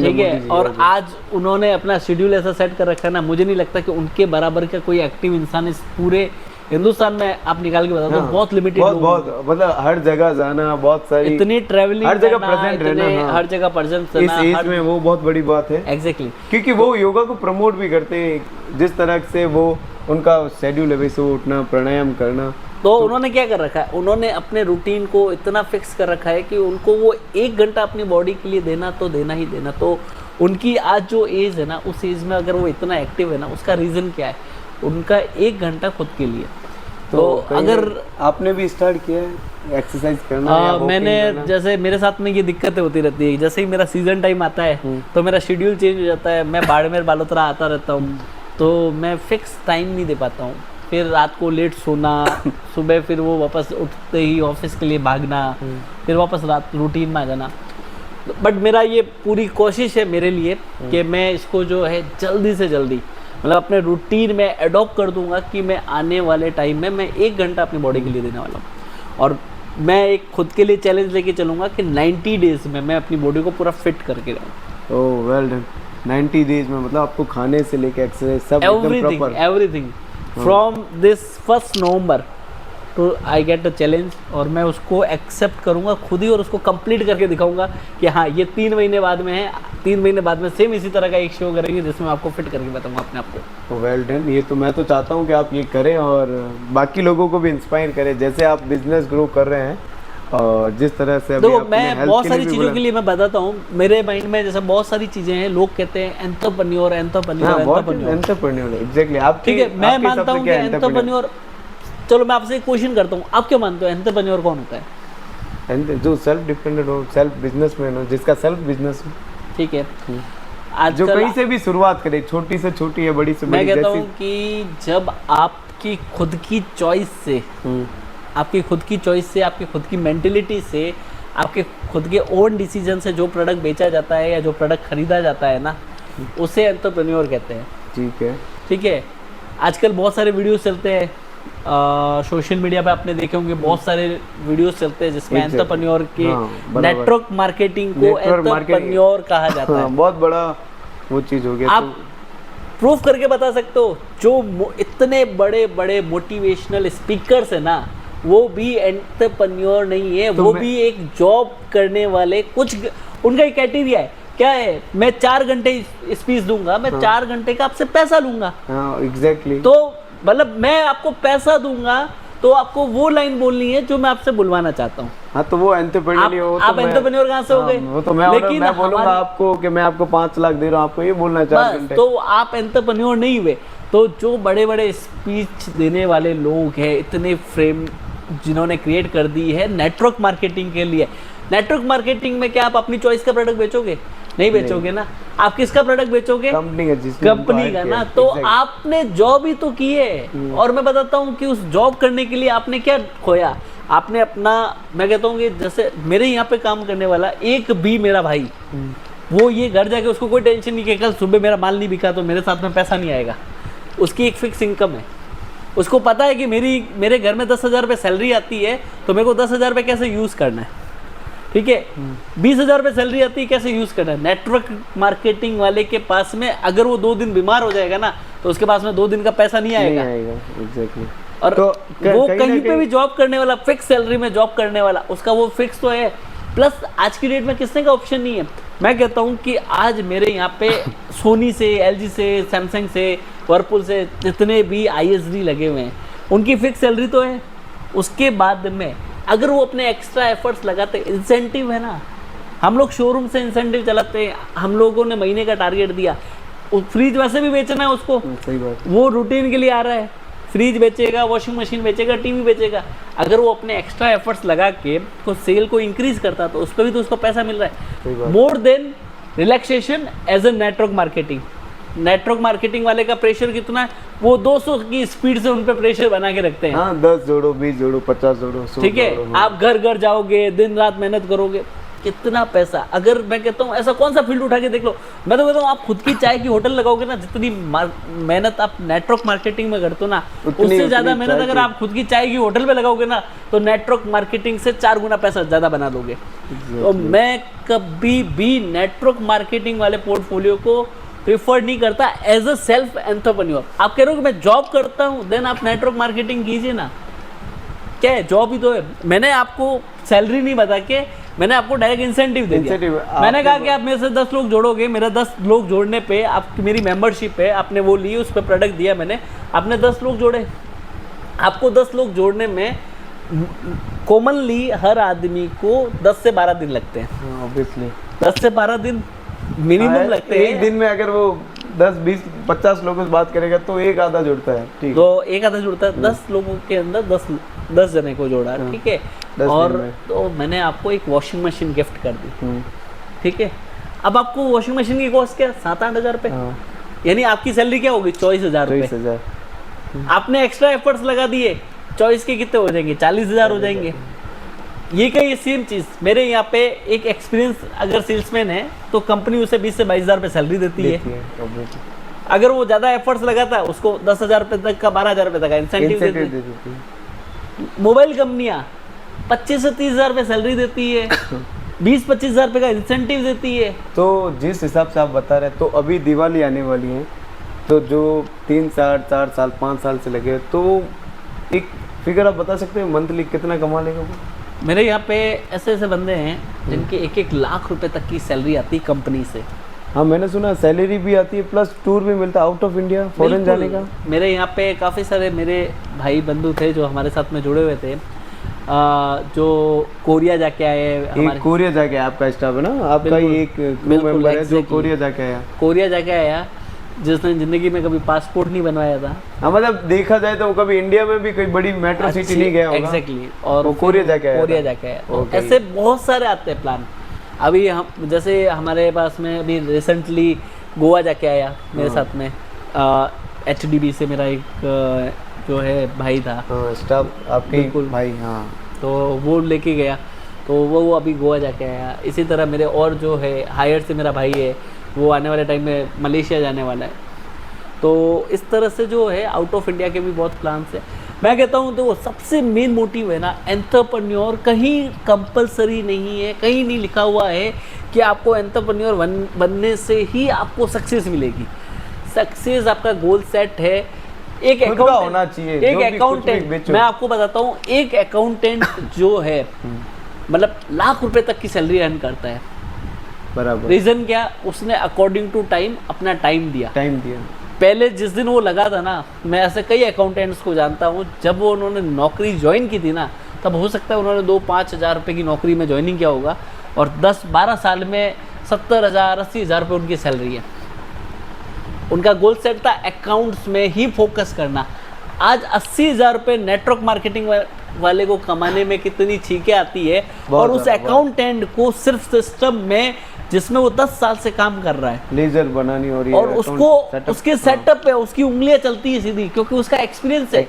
ठीक है, और आज उन्होंने अपना शेड्यूल ऐसा सेट कर रखा है ना, मुझे नहीं लगता कि उनके बराबर का कोई एक्टिव इंसान इस पूरे हिंदुस्तान में आप निकाल के बता दो। बहुत लिमिटेड, बहुत मतलब हर जगह जाना, बहुत सारी, इतनी ट्रैवलिंग, हर जगह प्रेजेंट रहना, हर जगह प्रेजेंट रहना, इस एज में वो बहुत बड़ी बात है। एग्जैक्टली, क्योंकि वो योगा को प्रमोट भी करते हैं, जिस तरह से वो उनका शेड्यूल है वैसे उठना, प्राणायाम करना। तो उन्होंने क्या कर रखा है, उन्होंने अपने रूटीन को इतना फिक्स कर रखा है कि उनको वो 1 घंटा अपनी बॉडी के लिए देना तो देना ही देना। तो उनकी आज जो एज है ना, उस एज में अगर वो इतना एक्टिव है ना, उसका रीज़न क्या है? उनका 1 घंटा खुद के लिए। तो अगर आपने भी स्टार्ट किया है एक्सरसाइज करना या मैंने करना? जैसे मेरे साथ में ये दिक्कतें होती रहती है, जैसे ही मेरा सीजन टाइम आता है तो मेरा शेड्यूल चेंज हो जाता है। मैं बाड़मेर बालोतरा आता रहता हूँ, तो मैं फिक्स टाइम नहीं दे पाता हूँ। फिर रात को लेट सोना, सुबह फिर वो वापस उठते ही ऑफिस के लिए भागना, फिर वापस रात रूटीन में आ जाना। बट मेरा ये पूरी कोशिश है मेरे लिए कि मैं इसको जो है जल्दी से जल्दी, मतलब अपने रूटीन में अडॉप्ट कर दूंगा कि मैं आने वाले टाइम में मैं 1 घंटा अपनी बॉडी के लिए देने वाला हूँ। और मैं एक खुद के लिए चैलेंज लेके चलूँगा कि 90 डेज में मैं अपनी बॉडी को पूरा फिट करके रहूँ। ओह वेल डन। 90 डेज में मतलब आपको खाने से लेके एक्सरसाइज सब एकदम प्रॉपर, एवरीथिंग फ्रॉम दिस 1 नवंबर तो आई गेट अ चैलेंज, और मैं उसको एक्सेप्ट करूंगा खुद ही, और उसको कंप्लीट करके दिखाऊंगा कि हाँ ये 3 महीने बाद में है। 3 महीने बाद में सेम इसी तरह का एक शो करेंगे जिसमें आपको फिट करके बताऊंगा अपने आप को। Well done. ये तो मैं तो चाहता हूँ कि आप ये करें और बाकी लोगों को भी इंस्पायर करें, जैसे आप बिजनेस ग्रो कर रहे हैं और जिस तरह से अभी देखो, मैं बहुत सारी चीज़ों के लिए मैं बताता हूँ। मेरे माइंड में जैसे बहुत सारी चीज़ें हैं, लोग कहते हैं एंटरप्रेन्योर एग्जैक्टली। आप ठीक है, मैं मानता हूँ कि एंटरप्रेन्योर, चलो मैं आपसे एक क्वेश्चन करता हूँ, आप क्या मानते हो एंटरप्रेन्योर कौन होता है? जो सेल्फ डिपेंडेंट हो, सेल्फ बिजनेसमैन हो, जिसका सेल्फ बिजनेस हो। ठीक है, आज जो कहीं से भी शुरुआत करे, छोटी से छोटी या बड़ी से बड़ी। मैं कहता हूँ कि जब आपकी खुद की चॉइस से, आपकी खुद की चॉइस से, आपकी खुद की मेंटेलिटी से, आपके खुद के ओन डिसीजन से जो प्रोडक्ट बेचा जाता है या जो प्रोडक्ट खरीदा जाता है ना, उसे एंटरप्रेन्योर कहते हैं। ठीक है, ठीक है। आजकल बहुत सारे वीडियोस चलते हैं सोशल मीडिया पे, आपने देखे होंगे बहुत सारे वीडियोस चलते हैं जिसमें एंटरप्रेन्योर के नेटवर्क मार्केटिंग को एंटरप्रेन्योर कहा जाता है। बहुत बड़ा वो चीज हो गया। आप प्रूफ करके बता सकते हो, जो इतने बड़े बड़े मोटिवेशनल स्पीकर्स है ना, वो भी एंटरप्रेन्योर नहीं है, वो भी एक जॉब करने वाले, कुछ उनका एक क्राइटेरिया है। क्या है? मैं 4 घंटे स्पीच दूंगा, मैं 4 घंटे का आपसे पैसा लूंगा। एग्जैक्टली। तो मतलब मैं आपको पैसा दूंगा तो आपको वो लाइन बोलनी है जो मैं आपसे बुलवाना चाहता हूँ। हाँ, तो वो एंटरप्रेन्योर हो। आप एंटरप्रेन्योर कहाँ से हो गए? वो तो लेकिन मैं बोलूंगा आपको कि मैं आपको 5 लाख दे रहा हूँ, आपको ये बोलना चाहता हूँ, तो आप एंटरप्रेन्योर नहीं हुए। तो जो बड़े बड़े स्पीच देने वाले लोग हैं, इतने फ्रेम जिन्होंने क्रिएट कर दी है नेटवर्क मार्केटिंग के लिए, नेटवर्क मार्केटिंग में क्या आप अपनी चॉइस का प्रोडक्ट बेचोगे? नहीं बेचोगे ना। आप किसका प्रोडक्ट बेचोगे? कंपनी का ना। तो आपने जॉब ही तो की है। और मैं बताता हूँ कि उस जॉब करने के लिए आपने क्या खोया? आपने अपना, मैं कहता हूँ कि जैसे मेरे यहाँ पे काम करने वाला एक भी मेरा भाई, वो ये घर जाके उसको कोई टेंशन नहीं कि कल सुबह मेरा माल नहीं बिका तो मेरे साथ में पैसा नहीं आएगा। उसकी एक फिक्स इनकम है, उसको पता है कि मेरे घर में 10,000 रुपये सैलरी आती है, तो मेरे को 10,000 रुपये कैसे यूज़ करना है। ठीक है, 20,000 रुपये सैलरी आती है, कैसे यूज करना है? नेटवर्क मार्केटिंग वाले के पास में अगर वो 2 दिन बीमार हो जाएगा ना, तो उसके पास में 2 दिन का पैसा नहीं आएगा। एग्जैक्टली। और तो वो कहीं पे भी जॉब करने वाला, फिक्स सैलरी में जॉब करने वाला, उसका वो फिक्स तो है। प्लस आज की डेट में किसने का ऑप्शन नहीं है। मैं कहता हूँ कि आज मेरे यहाँ पे सोनी से, एलजी से, सैमसंग से, वर्लपूल से जितने भी ISD लगे हुए हैं, उनकी फिक्स सैलरी तो है। उसके बाद में अगर वो अपने एक्स्ट्रा एफर्ट्स लगाते, इंसेंटिव है ना, हम लोग शोरूम से इंसेंटिव चलाते हैं, हम लोगों ने महीने का टारगेट दिया, फ्रिज वैसे भी बेचना है उसको, सही बात। वो रूटीन के लिए आ रहा है, फ्रिज बेचेगा, वॉशिंग मशीन बेचेगा, टीवी बेचेगा। अगर वो अपने एक्स्ट्रा एफर्ट्स लगा के तो सेल को इंक्रीज करता, तो उस पर भी तो उसको पैसा मिल रहा है। More than relaxation as a network marketing. Network marketing वाले का प्रेशर कितना है, वो 200 की स्पीड से उन पे प्रेशर बना के रखते हैं। हाँ, 10 जोड़ो, 20 जोड़ो, 50 जोड़ो, 100 ठीक है, जोड़ो। आप घर घर जाओगे, दिन रात मेहनत करोगे, कितना पैसा। अगर मैं कहता हूँ ऐसा कौन सा फील्ड उठा के देख लो, मैं तो कहता हूँ आप खुद की चाय की होटल लगाओगे ना, जितनी मेहनत आप नेटवर्क मार्केटिंग में करते हो ना, उससे ज्यादा मेहनत अगर आप खुद की चाय की होटल में लगाओगे ना, तो नेटवर्क मार्केटिंग से 4 गुना पैसा ज्यादा बना दोगे। तो मैं कभी भी नेटवर्क मार्केटिंग वाले पोर्टफोलियो को प्रेफर नहीं करता एज अ सेल्फ एंटरप्रेन्योर। आप कह रहे हो कि मैं जॉब करता हूँ, देन आप नेटवर्क मार्केटिंग कीजिए ना, क्या है, जॉब ही तो है। मैंने आपको सैलरी नहीं बता के, मैंने आपको डायरेक्ट इंसेंटिव दे दिया। मैंने कहा कि आप मेरे से 10 लोग जोड़ोगे, मेरा 10 लोग जोड़ने पे आपकी मेरी मेंबरशिप है, आपने वो ली, उस पर प्रोडक्ट दिया मैंने, आपने 10 लोग जोड़े। आपको 10 लोग जोड़ने में कॉमनली हर आदमी को 10 से 12 दिन लगते हैं। ऑब्वियसली 10 से 12 दिन मिनिमम लगते हैं। एक दिन में अगर वो 10, 20, 50 लोगों से बात करेगा तो एक आधा जुड़ता है। ठीक, तो एक आधा जुड़ता है। 10 लोगों के अंदर 10 जने को जोड़ा, ठीक है। और तो मैंने आपको एक वॉशिंग मशीन गिफ्ट कर दी, ठीक है। अब आपको वॉशिंग मशीन की कॉस्ट क्या, 7-8 हज़ार रुपये, यानी आपकी सैलरी क्या होगी, 24,000 रुपये। आपने एक्स्ट्रा एफर्ट्स लगा दिए, 24 के कितने हो जाएंगे, 40,000 हो जाएंगे। ये कहीं सेम चीज़ मेरे यहाँ पे एक एक्सपीरियंस, अगर सेल्समैन है तो कंपनी उसे 20 से 22,000 रुपये सैलरी देती है। अगर वो ज़्यादा एफर्ट्स लगाता है, उसको 10,000 रुपये तक का, 12,000 रुपये तक का इंसेंटिव देती है। मोबाइल कंपनियाँ 25 से 30,000 रुपये सैलरी देती है, 20-25,000 रुपये का इंसेंटिव देती है। तो जिस हिसाब से आप बता रहे हैं, तो अभी दिवाली आने वाली है, तो जो 3 साल, 4 साल, 5 साल से लगे, तो एक फिगर आप बता सकते हैं मंथली कितना कमा लेगा वो? मेरे यहाँ पे ऐसे ऐसे बंदे हैं जिनके 1-1 लाख रुपए तक की सैलरी आती है कंपनी से। हाँ, मैंने सुना सैलरी भी आती है, प्लस टूर भी मिलता है आउट ऑफ इंडिया, फॉरेन जाने का। मेरे यहाँ पे काफ़ी सारे मेरे भाई बंधु थे जो हमारे साथ में जुड़े हुए थे, जो कोरिया जाके आए। हमारे कोरिया जाके आपका स्टाफ है ना, आपका ही एक क्रू मेंबर है जो कोरिया जाके आया। कोरिया जाके आया, जिसने ज़िंदगी में कभी पासपोर्ट नहीं बनवाया था। हाँ, मतलब देखा जाए तो वो कभी इंडिया में भी कोई बड़ी मेट्रो सिटी नहीं गया होगा। एग्जैक्टली, और वो कोरिया जाके आया। कोरिया जाके आया। तो ऐसे बहुत सारे आते हैं प्लान। अभी हम जैसे हमारे पास में अभी रिसेंटली गोवा जाके आया मेरे साथ में, HDB से मेरा एक जो है भाई था, स्टाफ आपके भाई। हाँ, तो वो लेके गया, तो वो अभी गोवा जाके आया। इसी तरह मेरे और जो है हायर से मेरा भाई है, वो आने वाले टाइम में मलेशिया जाने वाला है। तो इस तरह से जो है आउट ऑफ इंडिया के भी बहुत प्लान्स है। मैं कहता हूँ तो वो सबसे मेन मोटिव है ना, एंटरप्रेन्योर कहीं कंपलसरी नहीं है, कहीं नहीं लिखा हुआ है कि आपको एंटरप्रेन्योर बनने से ही आपको सक्सेस मिलेगी। सक्सेस आपका गोल सेट है। एक अकाउंट होना चाहिए, एक अकाउंटेंट, मैं आपको बताता हूँ, एक अकाउंटेंट जो है मतलब लाख रुपए तक की सैलरी अर्न करता है। बराबर। रीजन क्या, उसने अकॉर्डिंग टू टाइम अपना टाइम दिया। पहले जिस दिन वो लगा था ना, मैं ऐसे कई अकाउंटेंट्स को जानता हूँ, जब वो उन्होंने नौकरी ज्वाइन की थी ना, तब हो सकता है उन्होंने 2-5 हज़ार रुपये की नौकरी में ज्वाइनिंग किया होगा, और 10-12 साल में 70,000-80,000 रुपये उनकी सैलरी है। उनका गोल सेट था अकाउंट्स में ही फोकस करना। आज 80,000 रुपये नेटवर्क मार्केटिंग वाले को कमाने में कितनी छींकें आती है, और उस अकाउंटेंट को सिर्फ सिस्टम में जिसमें वो 10 साल से काम कर रहा है, लेजर बनानी और उसको उसके सेटअप पे उसकी उंगलियां चलती है सीधी, क्योंकि उसका एक्सपीरियंस है।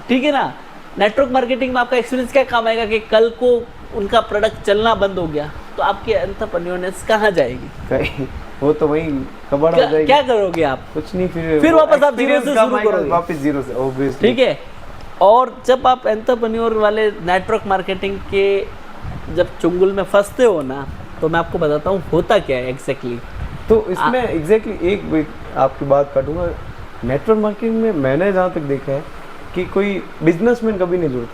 ठीक है ना, नेटवर्क मार्केटिंग में आपका एक्सपीरियंस क्या काम आएगा कि कल को उनका प्रोडक्ट चलना बंद हो गया तो आपकी एंटरप्रेन्योरनेस कहाँ जाएगी? वो तो वही कबाड़ हो जाएगी। क्या करोगे आप? कुछ नहीं, फिर वापस आप जीरो से शुरू करोगे, वापस जीरो से, ऑब्वियसली। ठीक है। और जब आप एंटरप्रेन्योर वाले नेटवर्क मार्केटिंग के जब चुंगल में फंसते हो ना, तो मैं आपको बताता हूँ होता क्या है एग्जैक्टली। तो इसमें एग्जैक्टली एक आपकी बात काटूंगा, नेटवर्क मार्केटिंग में मैंने जहाँ तक देखा है कि कोई बिजनेसमैन कभी नहीं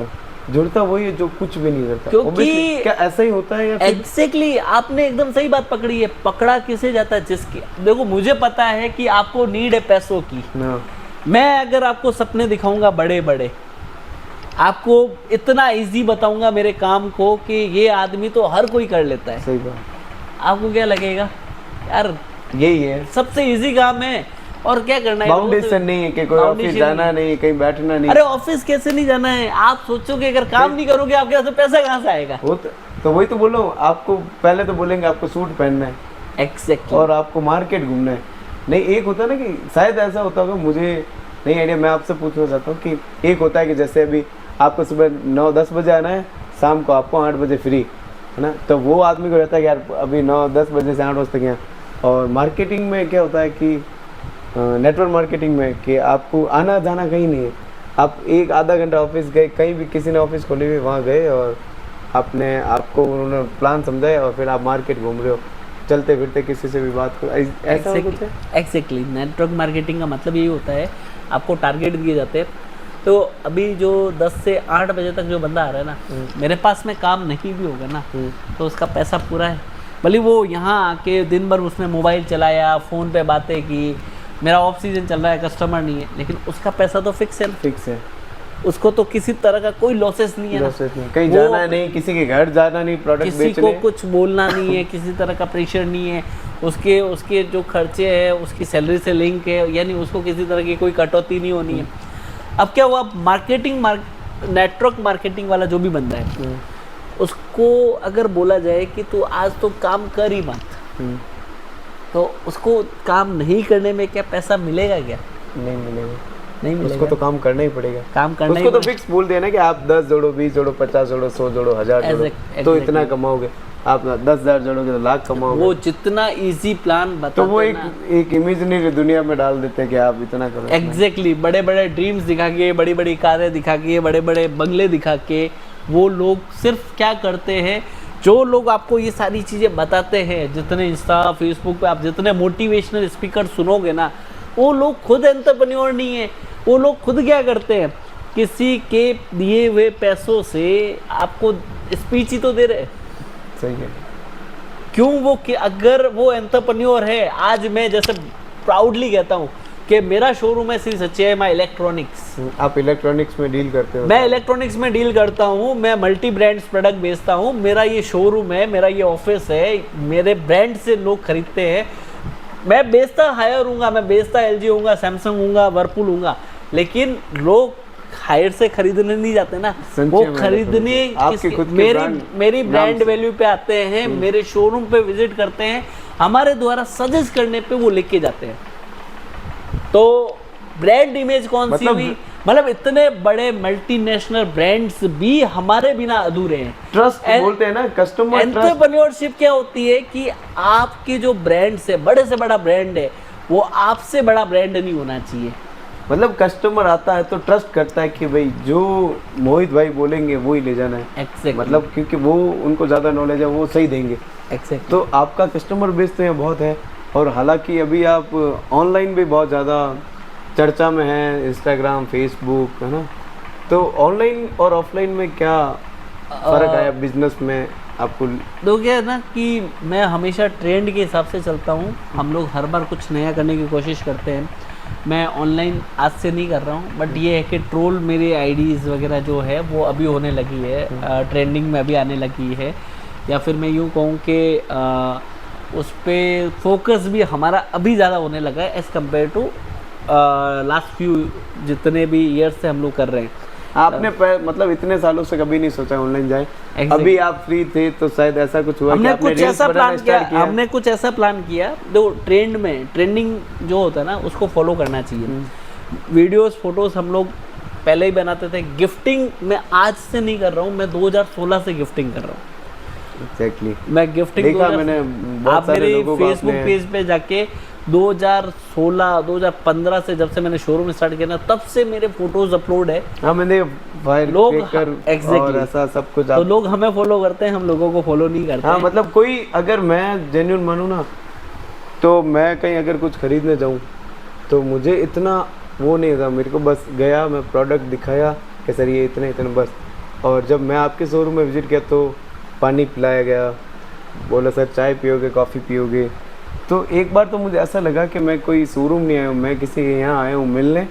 जुड़ता वही है जो कुछ भी नहीं करता। क्योंकि Obviously, क्या ऐसा ही होता है या फिर एग्जैक्टली आपने एकदम सही बात पकड़ी है। पकड़ा किसे जाता है? जिसकी, देखो मुझे पता है कि आपको नीड है पैसों की। ना, मैं अगर आपको सपने दिखाऊंगा बड़े बड़े, आपको इतना इजी बताऊंगा मेरे काम को कि ये आदमी तो हर कोई कर लेता है, सही बात, आपको क्या लगेगा यार यही है, सबसे इजी काम है और क्या करना है? बाउंडेशन नहीं है कि कोई ऑफिस Foundation जाना नहीं, कहीं बैठना नहीं। अरे ऑफिस कैसे नहीं जाना है? आप सोचोगे अगर काम नहीं करोगे आपके पास पैसा कहाँ से आएगा? वो तो वही तो बोल रहा हूँ, आपको पहले तो बोलेंगे आपको सूट पहनना है एग्जैक्टली। और आपको मार्केट घूमना है। नहीं, एक होता है ना कि शायद ऐसा होता होगा, मुझे नहीं आइडिया, मैं आपसे पूछना चाहता हूँ कि एक होता है कि जैसे अभी आपको सुबह 9-10 बजे आना है, शाम को आपको 8 बजे फ्री है ना, तो वो आदमी को रहता है कि यार अभी 9-10 बजे से 8 बजे तक यहाँ। और मार्केटिंग में क्या होता है कि नेटवर्क मार्केटिंग में कि आपको आना जाना कहीं नहीं है, आप एक आधा घंटा ऑफिस गए, कहीं भी किसी ने ऑफिस खोली हुई वहाँ गए और आपने आपको उन्होंने प्लान समझाया और फिर आप मार्केट घूम रहे हो, चलते फिरते किसी से भी बात करो, ऐसा कुछ है। एग्जैक्टली नेटवर्क मार्केटिंग का मतलब यही होता है, आपको टारगेट दिए जाते हैं। तो अभी जो 10 से 8 बजे तक जो बंदा आ रहा है ना, मेरे पास में काम नहीं भी होगा ना तो उसका पैसा पूरा है। भले वो यहाँ आके दिन भर उसने मोबाइल चलाया, फ़ोन पे बातें की, मेरा ऑफ सीजन चल रहा है, कस्टमर नहीं है, लेकिन उसका पैसा तो फिक्स है। फिक्स है, उसको तो किसी तरह का कोई लॉसेस नहीं है ना। लॉसेस नहीं, कहीं जाना नहीं, किसी के घर जाना नहीं, प्रोडक्ट किसी बेचने, को कुछ बोलना नहीं है, किसी तरह का प्रेशर नहीं है, उसके जो खर्चे हैं उसकी सैलरी से लिंक है, यानी उसको किसी तरह की कोई कटौती नहीं होनी है। अब क्या हुआ, नेटवर्क मार्केटिंग वाला जो भी बंदा है उसको अगर बोला जाए कि तू आज तो काम कर ही मत, तो उसको काम नहीं करने में क्या पैसा मिलेगा? क्या नहीं मिलेगा, नहीं मिलेगा। उसको तो काम करना ही पड़ेगा, काम करना उसको ही तो फिक्स बोल देना कि आप 10 जोड़ो, 20 जोड़ो, 50 जोड़ो, 100 जोड़ो, 1000 जोड़ो, तो इतना कमाओगे। आप 10,000 जोड़ोगे तो लाख कमाओगे। वो जितना इजी प्लान बताते तो वो हैं ना, एक इमेजिनरी दुनिया में डाल देते हैं कि आप इतना करो। एग्जैक्टली बड़े बड़े ड्रीम्स दिखा के, बड़ी बड़ी कारें दिखा के, बड़े बड़े बंगले दिखा के, वो लोग सिर्फ क्या करते हैं, जो लोग आपको ये सारी चीज़ें बताते हैं, जितने इंस्टा फेसबुक पे आप जितने मोटिवेशनल स्पीकर सुनोगे ना, वो लोग खुद एंटरप्रेन्योर नहीं है। वो लोग खुद क्या करते हैं, किसी के दिए हुए पैसों से आपको स्पीच ही तो दे रहे हैं। सही है। क्यों वो कि अगर वो एंटरप्रेन्योर है, आज मैं जैसे प्राउडली कहता हूँ कि मेरा शोरूम है श्री सच्चिदानंद इलेक्ट्रॉनिक्स। आप इलेक्ट्रॉनिक्स में डील करते हो? मैं इलेक्ट्रॉनिक्स में डील करता हूँ, मैं मल्टी ब्रांड्स प्रोडक्ट बेचता हूँ, मेरा ये शोरूम है, मेरा ये ऑफिस है, मेरे ब्रांड से लोग खरीदते हैं। मैं बेचता हायर हूँगा, मैं बेचता LG हूँगा, सैमसंग हूँगा, वर्लपूल हूँगा, लेकिन लोग हायर से खरीदने नहीं जाते ना, वो खरीदने मेरी ब्रांड वैल्यू पे आते हैं, मेरे शोरूम पे विजिट करते हैं, हमारे द्वारा सजेस्ट करने पे वो लेके जाते हैं। तो ब्रांड इमेज कौन सी हुई, मतलब इतने बड़े मल्टीनेशनल ब्रांड्स भी हमारे बिना अधूरे हैं। ट्रस्ट बोलते हैं ना, कस्टमर ट्रस्ट। एंटरप्रेन्योरशिप क्या होती है कि आपके जो ब्रांड्स है, बड़े से बड़ा ब्रांड है, वो आपसे बड़ा ब्रांड नहीं होना चाहिए। मतलब कस्टमर आता है तो ट्रस्ट करता है कि भाई जो मोहित भाई बोलेंगे वो ही ले जाना है। Exactly. मतलब क्योंकि वो उनको ज़्यादा नॉलेज है, वो सही देंगे। Exactly. तो आपका कस्टमर बेस तो यहाँ बहुत है, और हालांकि अभी आप ऑनलाइन भी बहुत ज़्यादा चर्चा में है, इंस्टाग्राम, फेसबुक, है ना, तो ऑनलाइन और ऑफलाइन में क्या फ़र्क आया बिजनेस में आपको? तो क्या है ना कि मैं हमेशा ट्रेंड के हिसाब से चलता हूँ। हम लोग हर बार कुछ नया करने की कोशिश करते हैं। मैं ऑनलाइन आज से नहीं कर रहा हूँ, बट ये है कि ट्रोल मेरे आईडीज़ वगैरह जो है वो अभी होने लगी है, ट्रेंडिंग में अभी आने लगी है, या फिर मैं यूँ कहूँ कि उस पर फोकस भी हमारा अभी ज़्यादा होने लगा है as compare to last few जितने भी ईयर्स से हम लोग कर रहे हैं। आपने मतलब इतने सालों से कभी नहीं सोचा ऑनलाइन जाए? अभी आप फ्री थे तो शायद ऐसा कुछ हुआ? हमने कुछ ऐसा प्लान किया, हमने कुछ ऐसा प्लान किया। देखो ट्रेंडिंग जो होता है ना उसको फॉलो करना चाहिए। वीडियोस फोटोज हम लोग पहले ही बनाते थे। गिफ्टिंग मैं आज से नहीं कर रहा हूँ, मैं 2016 से गिफ्टिंग कर रहा हूँ। एग्जैक्टली। मैं गिफ्टिंग देखा मैंने, आप मेरे फेसबुक पेज पे जाके 2016 2015 से जब से मैंने शोरूम स्टार्ट किया ना, तब से मेरे फोटोज अपलोड है। हाँ मैंने फायर लोग क्रेकर exactly, और ऐसा सब कुछ तो लोग हमें फॉलो करते हैं, हम लोगों को फॉलो नहीं करते हाँ हैं। मतलब कोई अगर मैं जेन्युइन मानूँ ना, तो मैं कहीं अगर कुछ खरीदने जाऊँ तो मुझे इतना वो नहीं था, मेरे को बस गया, मैं प्रोडक्ट दिखाया कि सर ये इतने इतने बस। और जब मैं आपके शोरूम में विजिट किया तो पानी पिलाया गया, बोला सर चाय पियोगे कॉफ़ी पियोगे। तो एक बार तो मुझे ऐसा लगा कि मैं कोई शोरूम नहीं आया हूँ, मैं किसी के यहाँ आया हूँ मिलने।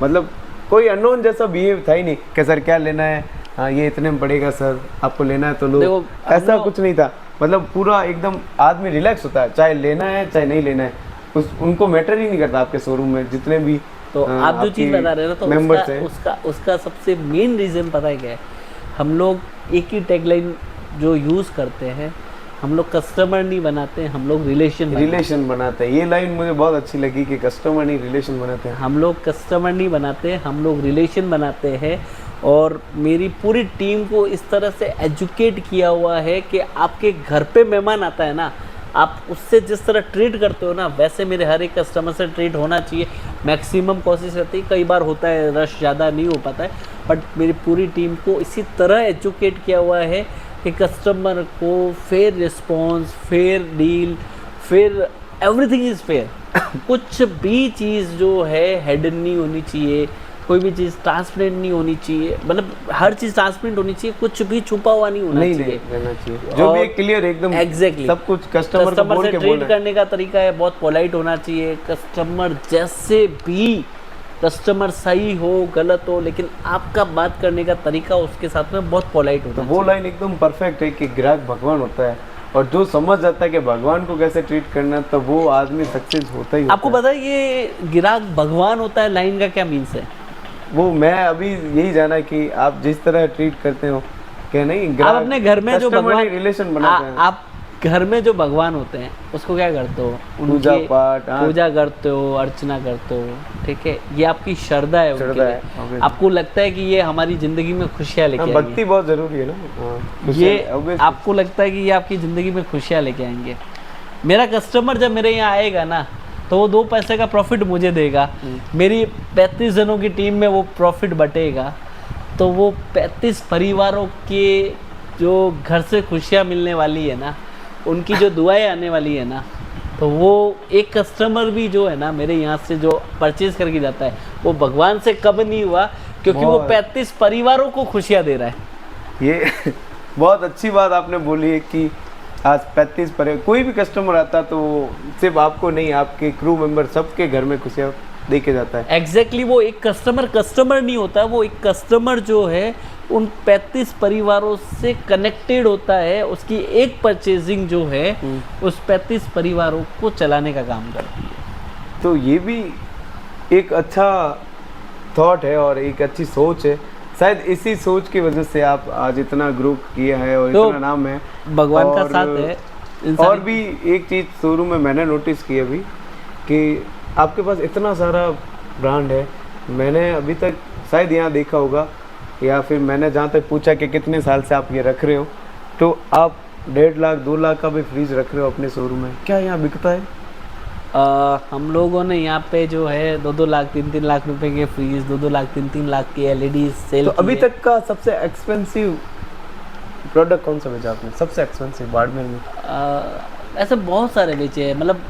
मतलब कोई अननोन जैसा बिहेव था ही नहीं कि सर क्या लेना है, हाँ ये इतने में पड़ेगा सर, आपको लेना है तो लो, देखो, ऐसा कुछ नहीं था। मतलब पूरा एकदम आदमी रिलैक्स होता है, चाहे लेना है चाहे नहीं लेना है, उनको मैटर ही नहीं करता आपके शोरूम में जितने भी तो आप जो चीज़ बता रहे हो ना, तो मेंबर्स हैं। उसका सबसे मेन रीज़न पता है क्या है? हम लोग एक ही टैगलाइन जो यूज़ करते हैं, हम लोग कस्टमर नहीं बनाते, हम लोग रिलेशन बनाते हैं। ये लाइन मुझे बहुत अच्छी लगी कि कस्टमर नहीं रिलेशन बनाते हैं। हम लोग कस्टमर नहीं बनाते, हम लोग रिलेशन बनाते हैं। और मेरी पूरी टीम को इस तरह से एजुकेट किया हुआ है कि आपके घर पे मेहमान आता है ना, आप उससे जिस तरह ट्रीट करते हो ना, वैसे मेरे हर एक कस्टमर से ट्रीट होना चाहिए। मैक्सिमम कोशिश रहती है, कई बार होता है रश ज़्यादा नहीं हो पाता है, बट मेरी पूरी टीम को इसी तरह एजुकेट किया हुआ है कि कस्टमर को fair response, fair deal, fair everything is fair. कुछ भी चीज़ जो है हिडन नहीं होनी चाहिए, कोई भी चीज़ ट्रांसपेरेंट नहीं होनी चाहिए, मतलब हर चीज़ ट्रांसपेरेंट होनी चाहिए, कुछ भी छुपा हुआ नहीं होना चाहिए, रहना चाहिए। जो भी क्लियर एकदम एग्जैक्टली सब कुछ कस्टमर को बोल से के ट्रीट बोलना है। करने का तरीका है बहुत पोलाइट होना चाहिए। कस्टमर जैसे भी कस्टमर सही हो गलत हो, लेकिन आपका बात करने का तरीका उसके साथ में बहुत पोलाइट होना तो चाहिए। वो लाइन एकदम परफेक्ट है कि ग्राहक भगवान होता है, और जो समझ जाता है कि भगवान को कैसे ट्रीट करना, तो वो आदमी सक्सेस होता ही होता आपको पता है ये ग्राहक भगवान होता है लाइन का क्या मीन्स है? वो मैं अभी यही जाना कि आप जिस तरह ट्रीट करते हो कि नहीं, आप अपने घर में जो भगवान रिलेशन बनाते हैं, आप घर में जो भगवान होते हैं उसको क्या करते हो? पूजा उनकी पाठ, हाँ। पूजा करते हो, अर्चना करते हो, ठीक है, ये आपकी श्रद्धा है उनके श्रद्धा लिए। है, obviously। आपको लगता है कि ये हमारी जिंदगी में खुशियाँ लेके हाँ, आएंगे, भक्ति बहुत जरूरी है ना। हाँ, ये खुशियाँ, obviously। आपको लगता है कि ये आपकी ज़िंदगी में खुशियाँ लेके आएंगे। मेरा कस्टमर जब मेरे यहाँ आएगा ना, तो वो 2 पैसे का प्रॉफिट मुझे देगा, मेरी 35 जनों की टीम में वो प्रॉफिट बटेगा, तो वो 35 परिवारों के जो घर से खुशियाँ मिलने वाली है ना, उनकी जो दुआएं आने वाली है ना, तो वो एक कस्टमर भी जो है ना मेरे यहाँ से जो परचेज करके जाता है, वो भगवान से कम नहीं हुआ, क्योंकि वो 35 परिवारों को खुशियाँ दे रहा है। ये बहुत अच्छी बात आपने बोली है कि आज 35 पर कोई भी कस्टमर आता तो सिर्फ आपको नहीं, आपके क्रू मेंबर सबके घर में खुशियाँ दे के जाता है। एग्जैक्टली वो एक कस्टमर नहीं होता, वो एक कस्टमर जो है उन 35 परिवारों से कनेक्टेड होता है। उसकी एक परचेजिंग जो है उस 35 परिवारों को चलाने का काम करती है। तो ये भी एक अच्छा थॉट है और एक अच्छी सोच है। शायद इसी सोच की वजह से आप आज इतना ग्रो किया है और तो इतना नाम है, भगवान का साथ है। और भी एक चीज़ शोरूम में मैंने नोटिस की अभी कि आपके पास इतना सारा ब्रांड है। मैंने अभी तक शायद यहाँ देखा होगा, या फिर मैंने जहाँ तक पूछा कि कितने साल से आप ये रख रहे हो, तो आप 1.5 लाख 2 लाख का भी फ्रिज रख रहे हो अपने शोरूम में। क्या यहाँ बिकता है? हम लोगों ने यहाँ पे जो है 2-2 लाख 3-3 लाख रुपए के फ्रीज, 2-2 लाख 3-3 लाख के एलईडी सेल तो अभी तक का सबसे एक्सपेंसिव प्रोडक्ट कौन सा बेचा आपने? सबसे एक्सपेंसिव बाड़मेर में? ऐसे बहुत सारे बेचे हैं, मतलब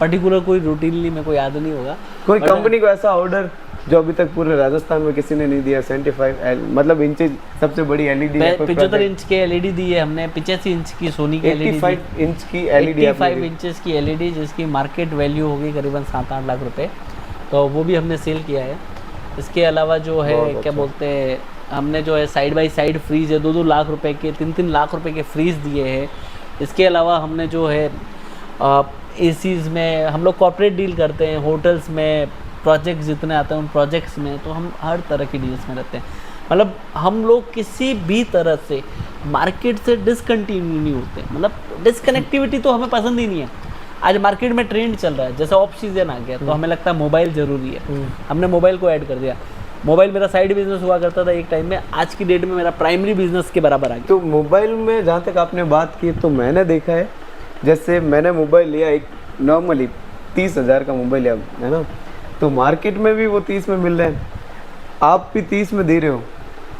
पर्टिकुलर कोई रूटीनली मेरे को याद नहीं होगा। कोई कंपनी को ऐसा ऑर्डर जो अभी तक पूरे राजस्थान में किसी ने नहीं दिया? 75 मतलब इंचेज सबसे बड़ी एलईडी है। 75 इंच के एलईडी दी है हमने, 85 इंच की सोनी की एलईडी, 85 इंच की एलईडी, 85 इंचेस की एलईडी, जिसकी मार्केट वैल्यू होगी करीबन 7-8 लाख रुपए, तो वो भी हमने सेल किया है। इसके अलावा जो है क्या बोलते हैं, हमने जो है साइड बाय साइड फ्रीज है 2-2 लाख रुपए के, 3-3 लाख रुपए के फ्रीज दिए हैं। इसके अलावा हमने जो है एसीज में हम लोग कॉर्पोरेट डील करते हैं, होटल्स में प्रोजेक्ट जितने आते हैं उन प्रोजेक्ट्स में, तो हम हर तरह की डील्स में रहते हैं। मतलब हम लोग किसी भी तरह से मार्केट से डिसकंटिन्यू नहीं होते, मतलब डिसकनेक्टिविटी तो हमें पसंद ही नहीं है। आज मार्केट में ट्रेंड चल रहा है, जैसे ऑफ सीजन आ गया तो हमें लगता है मोबाइल ज़रूरी है, हमने मोबाइल को ऐड कर दिया। मोबाइल मेरा साइड बिजनेस हुआ करता था एक टाइम में, आज की डेट में मेरा प्राइमरी बिजनेस के बराबर आ गया। तो मोबाइल में जहाँ तक आपने बात की, तो मैंने देखा है, जैसे मैंने मोबाइल लिया एक नॉर्मली 30,000 का मोबाइल है ना, तो मार्केट में भी वो 30 में मिल रहे हैं, आप भी 30 में दे रहे हो,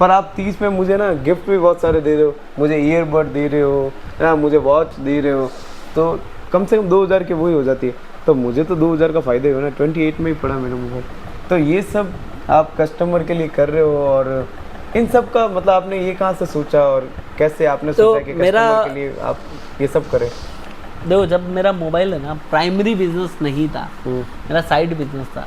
पर आप 30 में मुझे ना गिफ्ट भी बहुत सारे दे रहे हो, मुझे ईयरबड दे रहे हो है ना, मुझे वॉच दे रहे हो, तो कम से कम 2,000 की वही हो जाती है, तो मुझे तो 2,000 का फ़ायदा हो ना, 28 में ही पड़ा मेरा मोबाइल। तो ये सब आप कस्टमर के लिए कर रहे हो, और इन सब का मतलब आपने ये कहाँ से सोचा और कैसे आपने तो सोचा कि कस्टमर के लिए आप ये सब करें? देखो, जब मेरा मोबाइल है ना, प्राइमरी बिजनेस नहीं था, मेरा साइड बिजनेस था,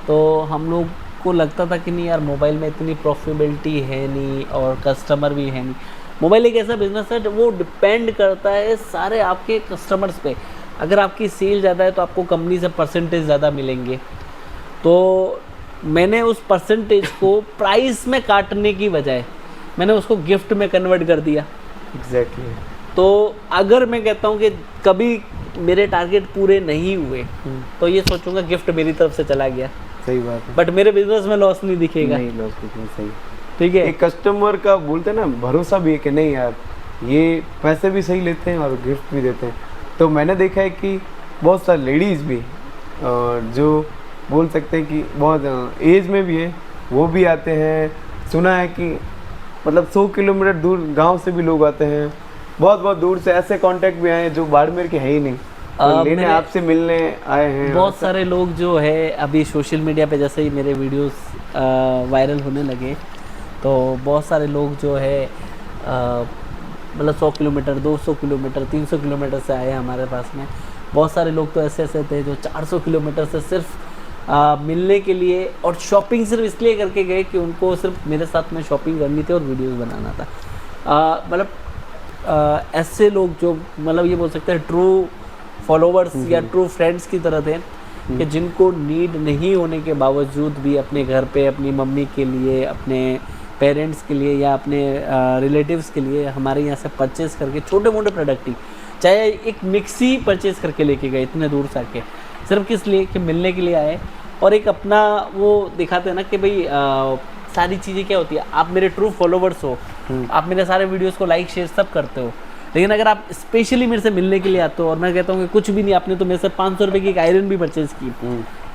तो हम लोग को लगता था कि नहीं यार, मोबाइल में इतनी प्रॉफिटेबिलिटी है नहीं और कस्टमर भी है नहीं। मोबाइल एक ऐसा बिजनेस है वो डिपेंड करता है सारे आपके कस्टमर्स पे। अगर आपकी सेल ज़्यादा है तो आपको कंपनी से परसेंटेज ज़्यादा मिलेंगे, तो मैंने उस परसेंटेज को प्राइस में काटने की बजाय मैंने उसको गिफ्ट में कन्वर्ट कर दिया। एग्जैक्टली। तो अगर मैं कहता हूँ कि कभी मेरे टारगेट पूरे नहीं हुए तो ये सोचूंगा गिफ्ट मेरी तरफ से चला गया, सही बात है, बट मेरे बिजनेस में लॉस नहीं दिखेगा। नहीं लॉस दिखेगा, सही। ठीक है, एक कस्टमर का बोलते हैं ना, भरोसा भी है कि नहीं यार ये पैसे भी सही लेते हैं और गिफ्ट भी देते हैं। तो मैंने देखा है कि बहुत सारी लेडीज़ भी जो बोल सकते हैं कि बहुत एज में भी है, वो भी आते हैं। सुना है कि मतलब 100 किलोमीटर दूर गांव से भी लोग आते हैं, बहुत बहुत दूर से ऐसे कांटेक्ट भी आए हैं जो बाड़मेर के है ही नहीं, तो लेने आपसे मिलने आए हैं। बहुत सारे लोग जो है अभी सोशल मीडिया पे जैसे ही मेरे वीडियोस वायरल होने लगे, तो बहुत सारे लोग जो है मतलब 100 किलोमीटर, 200 किलोमीटर, 300 किलोमीटर से आए हमारे पास में। बहुत सारे लोग तो ऐसे ऐसे थे जो 400 किलोमीटर से सिर्फ मिलने के लिए और शॉपिंग सिर्फ इसलिए करके गए कि उनको सिर्फ मेरे साथ में शॉपिंग करनी थी और वीडियोस बनाना था। मतलब ऐसे लोग जो मतलब ये बोल सकते हैं ट्रू फॉलोवर्स या ट्रू फ्रेंड्स की तरह थे, कि जिनको नीड नहीं होने के बावजूद भी अपने घर पे अपनी मम्मी के लिए, अपने पेरेंट्स के लिए या अपने रिलेटिव्स के लिए हमारे यहाँ से परचेज़ करके छोटे मोटे प्रोडक्ट ही, चाहे एक मिक्सी परचेज़ करके लेके गए इतने दूर से आके, सिर्फ किस लिए कि मिलने के लिए आए और एक अपना वो दिखाते हैं ना कि भाई सारी चीज़ें क्या होती है। आप मेरे ट्रू फॉलोवर्स हो, आप मेरे सारे वीडियोस को लाइक शेयर सब करते हो, लेकिन अगर आप स्पेशली मेरे से मिलने के लिए आते हो और मैं कहता हूँ कि कुछ भी नहीं, आपने तो मेरे से 500 रुपये की एक आयरन भी परचेज़ की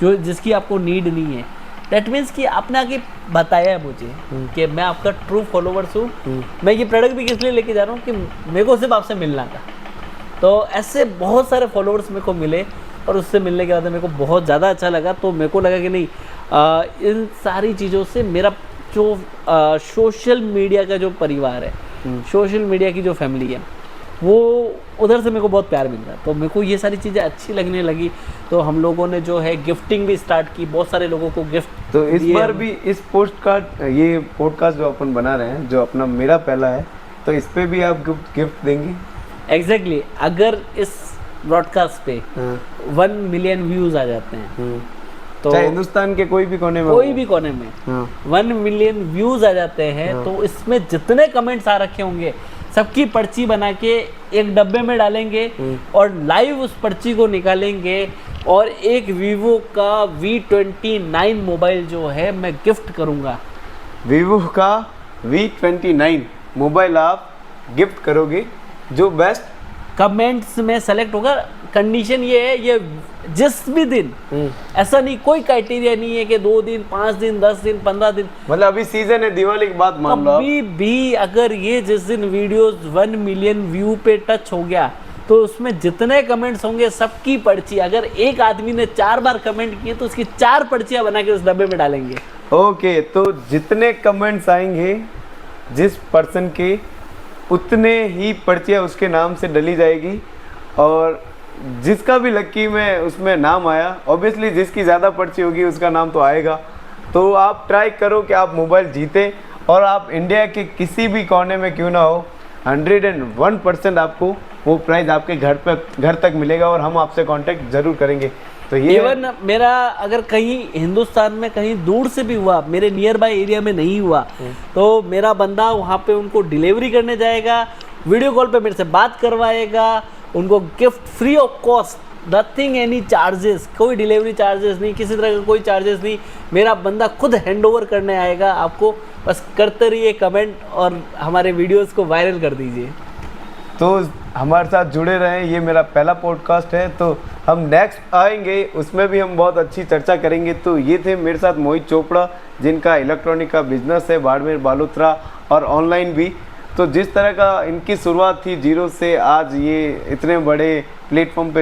जो जिसकी आपको नीड नहीं है, दैट मीन्स कि आपने आगे बताया है मुझे कि मैं आपका ट्रू फॉलोवर्स हूँ, मैं ये प्रोडक्ट भी किस लिए लेके जा रहा हूँ कि मेरे को सिर्फ आपसे मिलना था। तो ऐसे बहुत सारे फॉलोअर्स मेरे को मिले और उससे मिलने के बाद मेरे को बहुत ज़्यादा अच्छा लगा। तो मेरे को लगा कि नहीं, इन सारी चीज़ों से मेरा जो सोशल मीडिया का जो परिवार है, सोशल मीडिया की जो फैमिली है, वो उधर से मेरे को बहुत प्यार मिल रहा है। तो मेरे को ये सारी चीज़ें अच्छी लगने लगी, तो हम लोगों ने जो है गिफ्टिंग भी स्टार्ट की, बहुत सारे लोगों को गिफ्ट। तो इस बार भी इस ये पॉडकास्ट जो अपन बना रहे हैं, जो अपना मेरा पहला है, तो इस पे भी आप गिफ्ट देंगे? एग्जैक्टली अगर इस ब्रॉडकास्ट पे 1 मिलियन व्यूज आ जाते हैं, तो चाहे हिंदुस्तान के कोई भी कोने में, 1 मिलियन व्यूज आ जाते हैं, तो इसमें जितने कमेंट्स आ रखे होंगे सबकी पर्ची बना के एक डब्बे में डालेंगे और लाइव उस पर्ची को निकालेंगे और एक वीवो का V29 मोबाइल जो है मैं गिफ्ट करूंगा। वीवो का V29 मोबाइल आप गिफ्ट करोगे, जो बेस्ट कमेंट्स में सेलेक्ट होगा। कंडीशन ये है, ये जिस भी दिन, ऐसा नहीं कोई क्राइटेरिया नहीं है कि 2 दिन, 5 दिन, 10 दिन, 15 दिन, मतलब अभी सीजन है, दिवाली के बाद मान लो, अभी भी अगर ये जिस दिन वीडियोस 1 मिलियन व्यू पे टच हो गया तो उसमें जितने कमेंट्स होंगे सबकी पर्ची, अगर एक आदमी ने 4 बार कमेंट किए तो उसकी 4 पर्चियां बना के उस डब्बे में डालेंगे। ओके, तो जितने कमेंट्स आएंगे जिस पर्सन के, उतने ही पर्चियाँ उसके नाम से डली जाएगी, और जिसका भी लक्की में उसमें नाम आया, ऑब्वियसली जिसकी ज़्यादा पर्ची होगी उसका नाम तो आएगा। तो आप ट्राई करो कि आप मोबाइल जीते, और आप इंडिया के किसी भी कोने में क्यों ना हो, 101% आपको वो प्राइज़ आपके घर तक मिलेगा, और हम आपसे कांटेक्ट ज़रूर करेंगे। तो ये इवन मेरा अगर कहीं हिंदुस्तान में कहीं दूर से भी हुआ, मेरे नियर बाय एरिया में नहीं हुआ, तो मेरा बंदा वहाँ पे उनको डिलीवरी करने जाएगा, वीडियो कॉल पे मेरे से बात करवाएगा, उनको gift free of cost, nothing any charges, कोई डिलीवरी चार्जेस नहीं, किसी तरह का कोई चार्जेस नहीं, मेरा बंदा खुद हैंड ओवर करने आएगा आपको। बस करते रहिए कमेंट और हमारे वीडियोस को वायरल कर दीजिए। तो हमारे साथ जुड़े रहें। ये मेरा पहला पॉडकास्ट है, तो हम नेक्स्ट आएंगे उसमें भी हम बहुत अच्छी चर्चा करेंगे। तो ये थे मेरे साथ मोहित चोपड़ा, जिनका इलेक्ट्रॉनिक का बिजनेस है बाड़मेर बालोतरा और ऑनलाइन भी। तो जिस तरह का इनकी शुरुआत थी जीरो से, आज ये इतने बड़े प्लेटफॉर्म पे